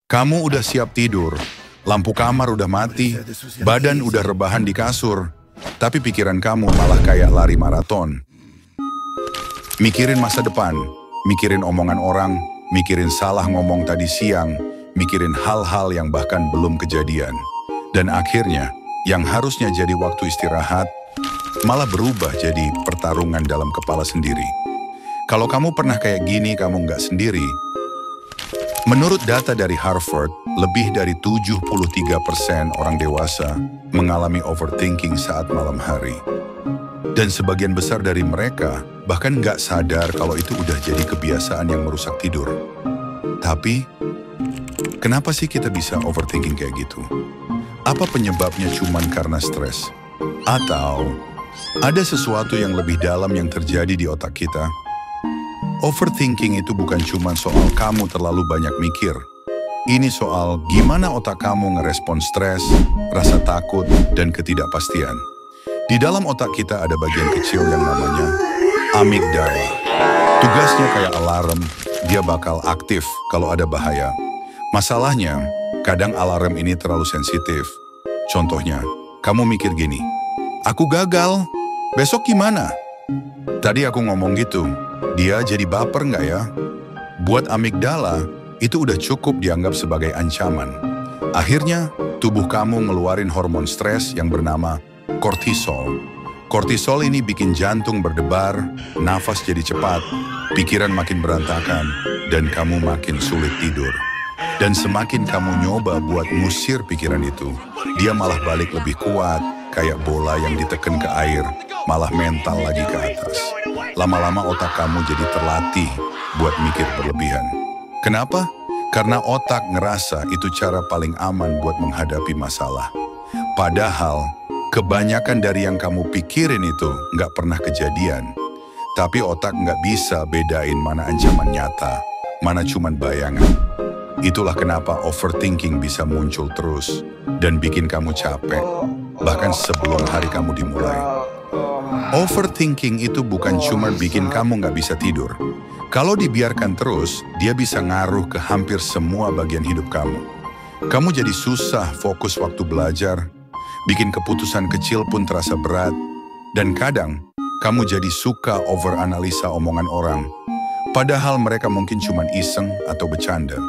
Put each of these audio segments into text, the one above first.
Kamu udah siap tidur, lampu kamar udah mati, badan udah rebahan di kasur, tapi pikiran kamu malah kayak lari maraton. Mikirin masa depan, mikirin omongan orang, mikirin salah ngomong tadi siang, mikirin hal-hal yang bahkan belum kejadian. Dan akhirnya, yang harusnya jadi waktu istirahat, malah berubah jadi pertarungan dalam kepala sendiri. Kalau kamu pernah kayak gini, kamu nggak sendiri. Menurut data dari Harvard, lebih dari 73% orang dewasa mengalami overthinking saat malam hari. Dan sebagian besar dari mereka bahkan nggak sadar kalau itu udah jadi kebiasaan yang merusak tidur. Tapi, kenapa sih kita bisa overthinking kayak gitu? Apa penyebabnya cuman karena stres? Atau ada sesuatu yang lebih dalam yang terjadi di otak kita? Overthinking itu bukan cuma soal kamu terlalu banyak mikir. Ini soal gimana otak kamu ngerespon stres, rasa takut, dan ketidakpastian. Di dalam otak kita ada bagian kecil yang namanya amigdala. Tugasnya kayak alarm, dia bakal aktif kalau ada bahaya. Masalahnya, kadang alarm ini terlalu sensitif. Contohnya, kamu mikir gini, aku gagal, besok gimana? Tadi aku ngomong gitu, dia jadi baper nggak ya? Buat amigdala, itu udah cukup dianggap sebagai ancaman. Akhirnya, tubuh kamu ngeluarin hormon stres yang bernama kortisol. Kortisol ini bikin jantung berdebar, nafas jadi cepat, pikiran makin berantakan, dan kamu makin sulit tidur. Dan semakin kamu nyoba buat ngusir pikiran itu, dia malah balik lebih kuat, kayak bola yang diteken ke air, malah mental lagi ke atas. Lama-lama otak kamu jadi terlatih buat mikir berlebihan. Kenapa? Karena otak ngerasa itu cara paling aman buat menghadapi masalah. Padahal, kebanyakan dari yang kamu pikirin itu nggak pernah kejadian. Tapi otak nggak bisa bedain mana ancaman nyata, mana cuman bayangan. Itulah kenapa overthinking bisa muncul terus dan bikin kamu capek, bahkan sebelum hari kamu dimulai. Overthinking itu bukan cuma bikin kamu nggak bisa tidur. Kalau dibiarkan terus, dia bisa ngaruh ke hampir semua bagian hidup kamu. Kamu jadi susah fokus waktu belajar, bikin keputusan kecil pun terasa berat, dan kadang kamu jadi suka overanalisa omongan orang, padahal mereka mungkin cuma iseng atau bercanda.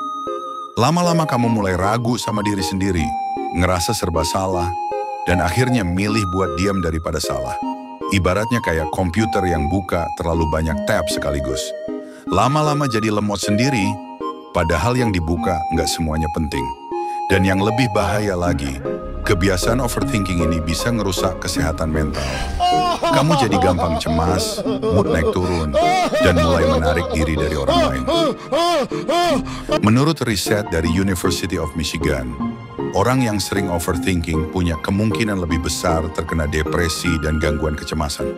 Lama-lama kamu mulai ragu sama diri sendiri, ngerasa serba salah, dan akhirnya milih buat diam daripada salah. Ibaratnya kayak komputer yang buka terlalu banyak tab sekaligus. Lama-lama jadi lemot sendiri, padahal yang dibuka nggak semuanya penting. Dan yang lebih bahaya lagi, kebiasaan overthinking ini bisa ngerusak kesehatan mental. Kamu jadi gampang cemas, mood naik turun, dan mulai menarik diri dari orang lain. Menurut riset dari University of Michigan, orang yang sering overthinking punya kemungkinan lebih besar terkena depresi dan gangguan kecemasan.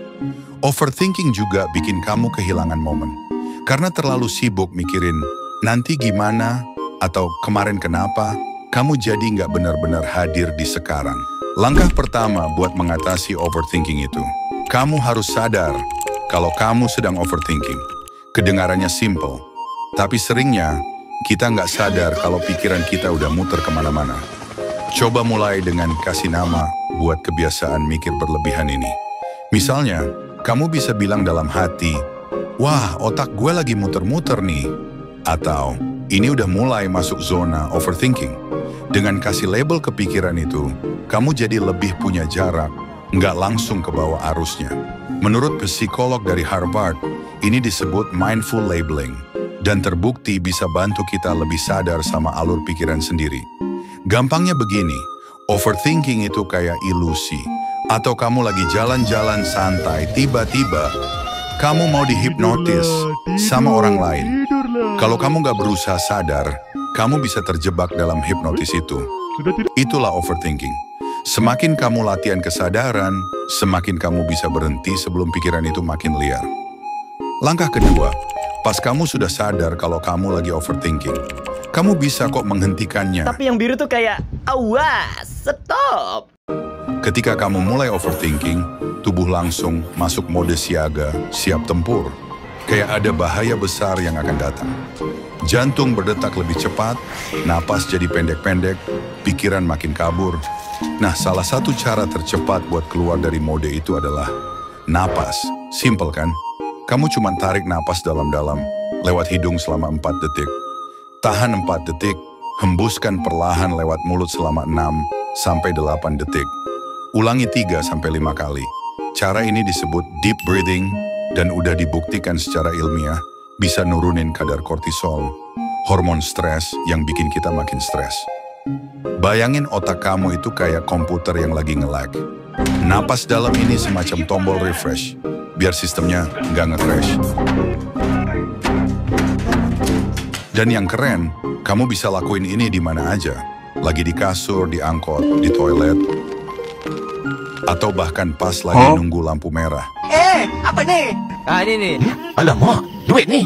Overthinking juga bikin kamu kehilangan momen. Karena terlalu sibuk mikirin nanti gimana atau kemarin kenapa, kamu jadi nggak benar-benar hadir di sekarang. Langkah pertama buat mengatasi overthinking itu, kamu harus sadar kalau kamu sedang overthinking. Kedengarannya simple, tapi seringnya kita nggak sadar kalau pikiran kita udah muter kemana-mana. Coba mulai dengan kasih nama buat kebiasaan mikir berlebihan ini. Misalnya, kamu bisa bilang dalam hati, wah, otak gue lagi muter-muter nih. Atau, ini udah mulai masuk zona overthinking. Dengan kasih label kepikiran itu, kamu jadi lebih punya jarak, nggak langsung ke bawah arusnya. Menurut psikolog dari Harvard, ini disebut mindful labeling, dan terbukti bisa bantu kita lebih sadar sama alur pikiran sendiri. Gampangnya begini, overthinking itu kayak ilusi, atau kamu lagi jalan-jalan santai, tiba-tiba kamu mau dihipnotis sama orang lain. Kalau kamu nggak berusaha sadar, kamu bisa terjebak dalam hipnotis itu. Itulah overthinking. Semakin kamu latihan kesadaran, semakin kamu bisa berhenti sebelum pikiran itu makin liar. Langkah kedua, pas kamu sudah sadar kalau kamu lagi overthinking, kamu bisa kok menghentikannya. Tapi yang biru tuh kayak, awas, stop. Ketika kamu mulai overthinking, tubuh langsung masuk mode siaga, siap tempur. Kayak ada bahaya besar yang akan datang. Jantung berdetak lebih cepat, napas jadi pendek-pendek, pikiran makin kabur. Nah, salah satu cara tercepat buat keluar dari mode itu adalah napas. Simple kan? Kamu cuma tarik napas dalam-dalam, lewat hidung selama 4 detik. Tahan 4 detik, hembuskan perlahan lewat mulut selama 6-8 detik. Ulangi 3-5 kali. Cara ini disebut deep breathing dan udah dibuktikan secara ilmiah bisa nurunin kadar kortisol, hormon stres yang bikin kita makin stres. Bayangin otak kamu itu kayak komputer yang lagi nge-lag. Napas dalam ini semacam tombol refresh, biar sistemnya nggak nge-crash. Dan yang keren, kamu bisa lakuin ini di mana aja. Lagi di kasur, di angkot, di toilet, atau bahkan pas lagi nunggu lampu merah. Apa nih? Ah, ini nih. Alamak, duit nih.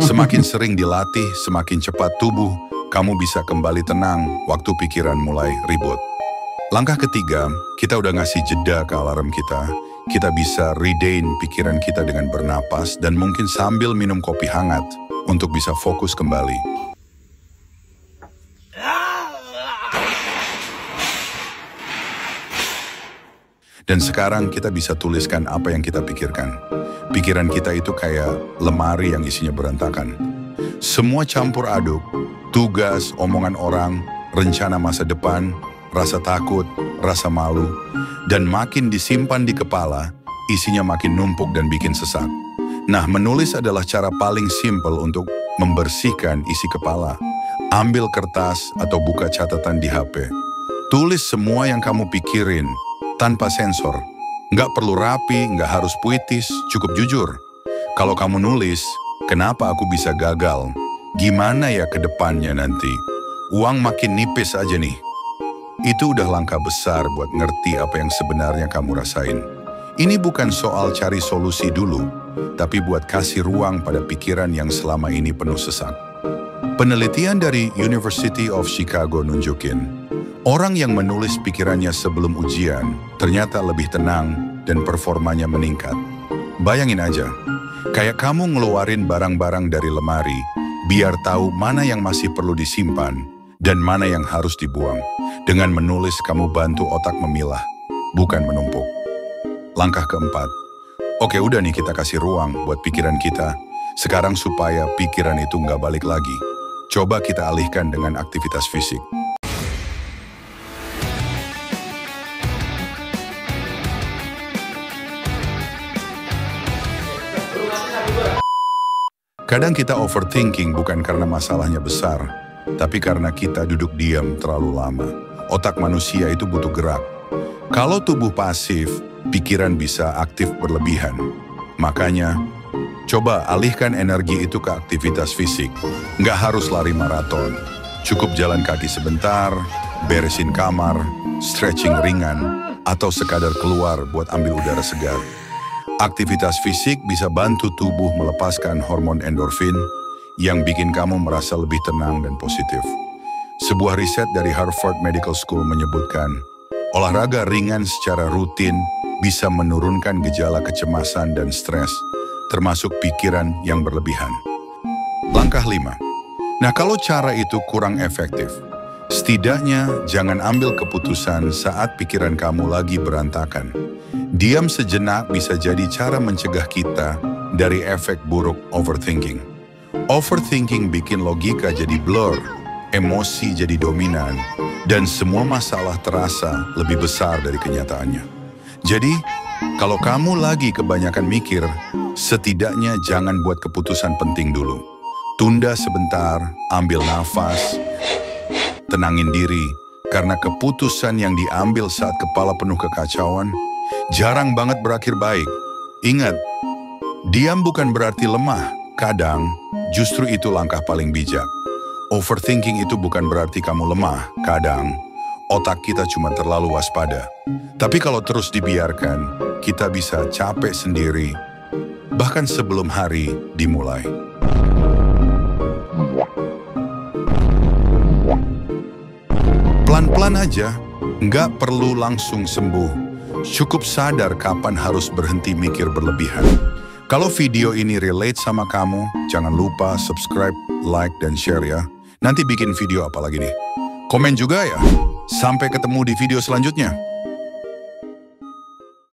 Semakin sering dilatih, semakin cepat tubuh, kamu bisa kembali tenang waktu pikiran mulai ribut. Langkah ketiga, kita udah ngasih jeda ke alarm kita. Kita bisa regain pikiran kita dengan bernapas dan mungkin sambil minum kopi hangat untuk bisa fokus kembali. Dan sekarang kita bisa tuliskan apa yang kita pikirkan. Pikiran kita itu kayak lemari yang isinya berantakan. Semua campur aduk, tugas, omongan orang, rencana masa depan, rasa takut, rasa malu, dan makin disimpan di kepala, isinya makin numpuk dan bikin sesak. Nah, menulis adalah cara paling simpel untuk membersihkan isi kepala. Ambil kertas atau buka catatan di HP. Tulis semua yang kamu pikirin, tanpa sensor. Nggak perlu rapi, nggak harus puitis, cukup jujur. Kalau kamu nulis, kenapa aku bisa gagal? Gimana ya ke depannya nanti? Uang makin nipis aja nih. Itu udah langkah besar buat ngerti apa yang sebenarnya kamu rasain. Ini bukan soal cari solusi dulu, tapi buat kasih ruang pada pikiran yang selama ini penuh sesak. Penelitian dari University of Chicago nunjukin, orang yang menulis pikirannya sebelum ujian ternyata lebih tenang dan performanya meningkat. Bayangin aja, kayak kamu ngeluarin barang-barang dari lemari, biar tahu mana yang masih perlu disimpan dan mana yang harus dibuang. Dengan menulis, kamu bantu otak memilah, bukan menumpuk. Langkah keempat, oke udah nih kita kasih ruang buat pikiran kita. Sekarang supaya pikiran itu nggak balik lagi, coba kita alihkan dengan aktivitas fisik. Kadang kita overthinking bukan karena masalahnya besar, tapi karena kita duduk diam terlalu lama. Otak manusia itu butuh gerak. Kalau tubuh pasif, pikiran bisa aktif berlebihan. Makanya, coba alihkan energi itu ke aktivitas fisik. Nggak harus lari maraton. Cukup jalan kaki sebentar, beresin kamar, stretching ringan, atau sekadar keluar buat ambil udara segar. Aktivitas fisik bisa bantu tubuh melepaskan hormon endorfin yang bikin kamu merasa lebih tenang dan positif. Sebuah riset dari Harvard Medical School menyebutkan, olahraga ringan secara rutin bisa menurunkan gejala kecemasan dan stres, termasuk pikiran yang berlebihan. Langkah 5. Nah, kalau cara itu kurang efektif, setidaknya jangan ambil keputusan saat pikiran kamu lagi berantakan. Diam sejenak bisa jadi cara mencegah kita dari efek buruk overthinking. Overthinking bikin logika jadi blur, emosi jadi dominan, dan semua masalah terasa lebih besar dari kenyataannya. Jadi, kalau kamu lagi kebanyakan mikir, setidaknya jangan buat keputusan penting dulu. Tunda sebentar, ambil nafas, tenangin diri, karena keputusan yang diambil saat kepala penuh kekacauan jarang banget berakhir baik. Ingat, diam bukan berarti lemah. Kadang, justru itu langkah paling bijak. Overthinking itu bukan berarti kamu lemah. Kadang, otak kita cuma terlalu waspada. Tapi kalau terus dibiarkan, kita bisa capek sendiri, bahkan sebelum hari dimulai. Pelan-pelan aja, nggak perlu langsung sembuh. Cukup sadar kapan harus berhenti mikir berlebihan. Kalau video ini relate sama kamu, jangan lupa subscribe, like, dan share ya. Nanti bikin video apa lagi nih? Komen juga ya. Sampai ketemu di video selanjutnya.